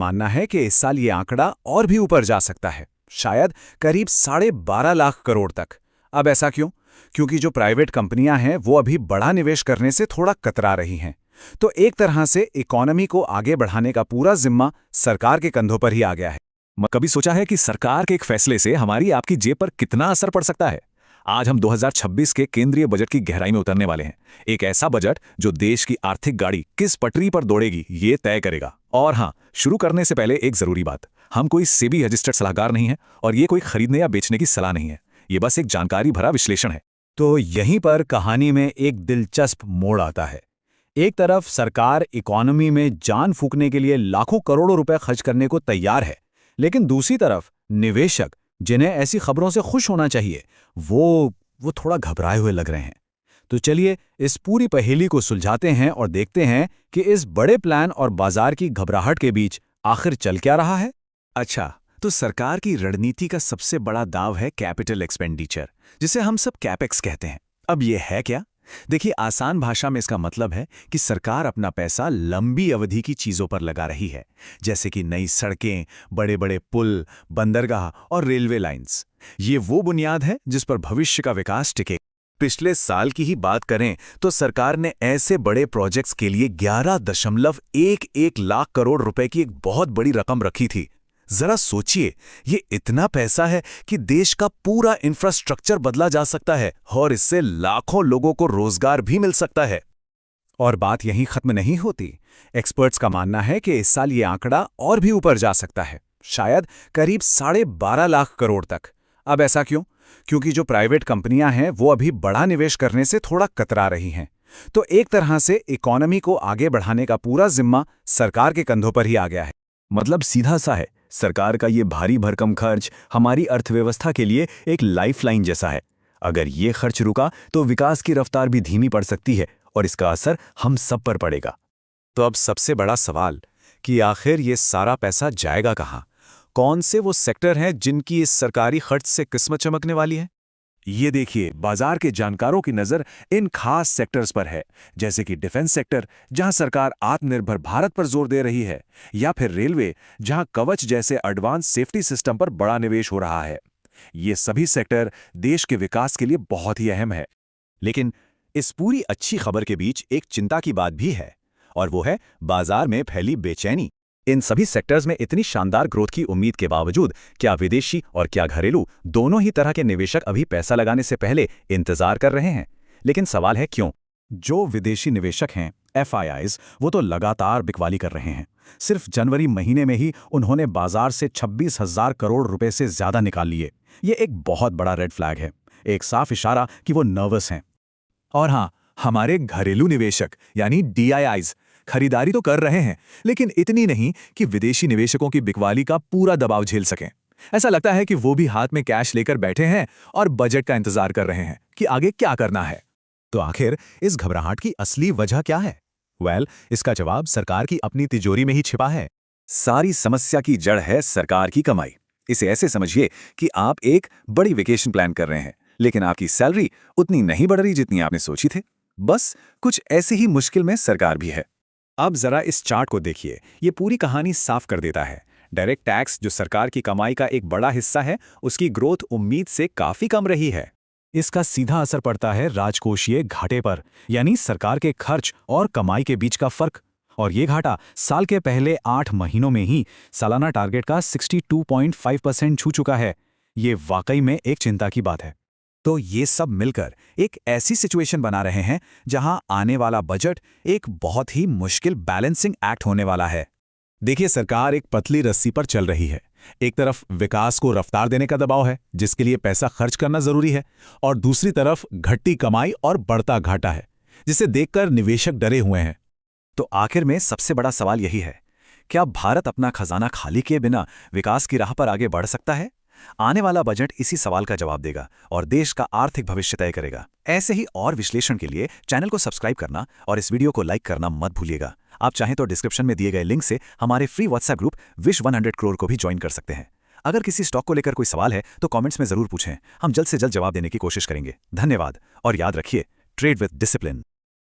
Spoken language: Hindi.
मानना है कि इस साल ये आंकड़ा और भी ऊपर जा सकता है, शायद करीब 12.5 लाख करोड़ तक। अब ऐसा क्यों? क्योंकि जो प्राइवेट कंपनियां हैं वो अभी बड़ा निवेश करने से थोड़ा कतरा रही हैं। तो एक तरह से इकोनॉमी को आगे बढ़ाने का पूरा जिम्मा सरकार के कंधों पर ही आ गया है। कभी सोचा है कि सरकार के एक फैसले से हमारी आपकी जेब पर कितना असर पड़ सकता है? आज हम 2026 के केंद्रीय बजट की गहराई में उतरने वाले हैं। एक ऐसा बजट जो देश की आर्थिक गाड़ी किस पटरी पर दौड़ेगी ये तय करेगा। और हाँ, शुरू करने से पहले एक जरूरी बात, हम कोई सेबी रजिस्टर्ड सलाहकार नहीं है और ये कोई खरीदने या बेचने की सलाह नहीं है। ये बस एक जानकारी भरा विश्लेषण है। तो यहीं पर कहानी में एक दिलचस्प मोड़ आता है। एक तरफ सरकार इकोनॉमी में जान फूंकने के लिए लाखों करोड़ों रुपए खर्च करने को तैयार है, लेकिन दूसरी तरफ निवेशक, जिन्हें ऐसी खबरों से खुश होना चाहिए, वो थोड़ा घबराए हुए लग रहे हैं। तो चलिए इस पूरी पहेली को सुलझाते हैं और देखते हैं कि इस बड़े प्लान और बाजार की घबराहट के बीच आखिर चल क्या रहा है। अच्छा, तो सरकार की रणनीति का सबसे बड़ा दाव है कैपिटल एक्सपेंडिचर, जिसे हम सब कैपेक्स कहते हैं। अब ये है क्या? देखिए, आसान भाषा में इसका मतलब है कि सरकार अपना पैसा लंबी अवधि की चीजों पर लगा रही है, जैसे कि नई सड़कें, बड़े बड़े पुल, बंदरगाह और रेलवे लाइंस। ये वो बुनियाद है जिस पर भविष्य का विकास टिके। पिछले साल की ही बात करें तो सरकार ने ऐसे बड़े प्रोजेक्ट्स के लिए 11.11 लाख करोड़ रुपए की एक बहुत बड़ी रकम रखी थी। जरा सोचिए, ये इतना पैसा है कि देश का पूरा इंफ्रास्ट्रक्चर बदला जा सकता है और इससे लाखों लोगों को रोजगार भी मिल सकता है। और बात यहीं खत्म नहीं होती। एक्सपर्ट्स का मानना है कि इस साल ये आंकड़ा और भी ऊपर जा सकता है, शायद करीब 12.5 लाख करोड़ तक। अब ऐसा क्यों? क्योंकि जो प्राइवेट कंपनियां हैं वो अभी बड़ा निवेश करने से थोड़ा कतरा रही हैं। तो एक तरह से इकोनॉमी को आगे बढ़ाने का पूरा जिम्मा सरकार के कंधों पर ही आ गया है। मतलब सीधा सा है, सरकार का ये भारी भरकम खर्च हमारी अर्थव्यवस्था के लिए एक लाइफलाइन जैसा है। अगर ये खर्च रुका तो विकास की रफ्तार भी धीमी पड़ सकती है और इसका असर हम सब पर पड़ेगा। तो अब सबसे बड़ा सवाल कि आखिर ये सारा पैसा जाएगा कहाँ? कौन से वो सेक्टर हैं जिनकी इस सरकारी खर्च से किस्मत चमकने वाली है? ये देखिए, बाजार के जानकारों की नजर इन खास सेक्टर्स पर है, जैसे कि डिफेंस सेक्टर, जहां सरकार आत्मनिर्भर भारत पर जोर दे रही है, या फिर रेलवे, जहां कवच जैसे एडवांस सेफ्टी सिस्टम पर बड़ा निवेश हो रहा है। ये सभी सेक्टर देश के विकास के लिए बहुत ही अहम है। लेकिन इस पूरी अच्छी खबर के बीच एक चिंता की बात भी है, और वो है बाजार में फैली बेचैनी। इन सभी सेक्टर्स में इतनी शानदार ग्रोथ की उम्मीद के बावजूद क्या विदेशी और क्या घरेलू दोनों ही तरह के निवेशक अभी पैसा लगाने से पहले इंतजार कर रहे हैं? लेकिन सवाल है क्यों? जो विदेशी निवेशक हैं, FIIs, वो तो लगातार बिकवाली कर रहे हैं। सिर्फ जनवरी महीने में ही उन्होंने बाजार से 26,000 करोड़ रुपए से ज्यादा निकाल लिए। ये एक बहुत बड़ा रेड फ्लैग है, एक साफ इशारा कि वो नर्वस हैं। और हाँ, हमारे घरेलू निवेशक यानी DIIs खरीदारी तो कर रहे हैं, लेकिन इतनी नहीं कि विदेशी निवेशकों की बिकवाली का पूरा दबाव झेल सकें। ऐसा लगता है कि वो भी हाथ में कैश लेकर बैठे हैं और बजट का इंतजार कर रहे हैं कि आगे क्या करना है। तो आखिर इस घबराहट की असली वजह क्या है? इसका जवाब सरकार की अपनी तिजोरी में ही छिपा है। सारी समस्या की जड़ है सरकार की कमाई। इसे ऐसे समझिए कि आप एक बड़ी वेकेशन प्लान कर रहे हैं, लेकिन आपकी सैलरी उतनी नहीं बढ़ रही जितनी आपने सोची थी। बस कुछ ऐसी ही मुश्किल में सरकार भी है। अब जरा इस चार्ट को देखिए, ये पूरी कहानी साफ कर देता है। डायरेक्ट टैक्स, जो सरकार की कमाई का एक बड़ा हिस्सा है, उसकी ग्रोथ उम्मीद से काफी कम रही है। इसका सीधा असर पड़ता है राजकोषीय घाटे पर, यानी सरकार के खर्च और कमाई के बीच का फर्क। और ये घाटा साल के पहले 8 महीनों में ही सालाना टारगेट का 62.5% छू चुका है। ये वाकई में एक चिंता की बात है। तो ये सब मिलकर एक ऐसी सिचुएशन बना रहे हैं जहां आने वाला बजट एक बहुत ही मुश्किल बैलेंसिंग एक्ट होने वाला है। देखिए, सरकार एक पतली रस्सी पर चल रही है। एक तरफ विकास को रफ्तार देने का दबाव है, जिसके लिए पैसा खर्च करना जरूरी है, और दूसरी तरफ घटती कमाई और बढ़ता घाटा है, जिसे देखकर निवेशक डरे हुए हैं। तो आखिर में सबसे बड़ा सवाल यही है, क्या भारत अपना खजाना खाली किए बिना विकास की राह पर आगे बढ़ सकता है? आने वाला बजट इसी सवाल का जवाब देगा और देश का आर्थिक भविष्य तय करेगा। ऐसे ही और विश्लेषण के लिए चैनल को सब्सक्राइब करना और इस वीडियो को लाइक करना मत भूलिएगा। आप चाहें तो डिस्क्रिप्शन में दिए गए लिंक से हमारे free WhatsApp group wish 100 crore को भी ज्वाइन कर सकते हैं। अगर किसी स्टॉक को लेकर कोई सवाल है तो कमेंट्स में जरूर पूछें, हम जल्द से जल्द जवाब देने की कोशिश करेंगे। धन्यवाद और याद रखिए, ट्रेड विद डिसिप्लिन।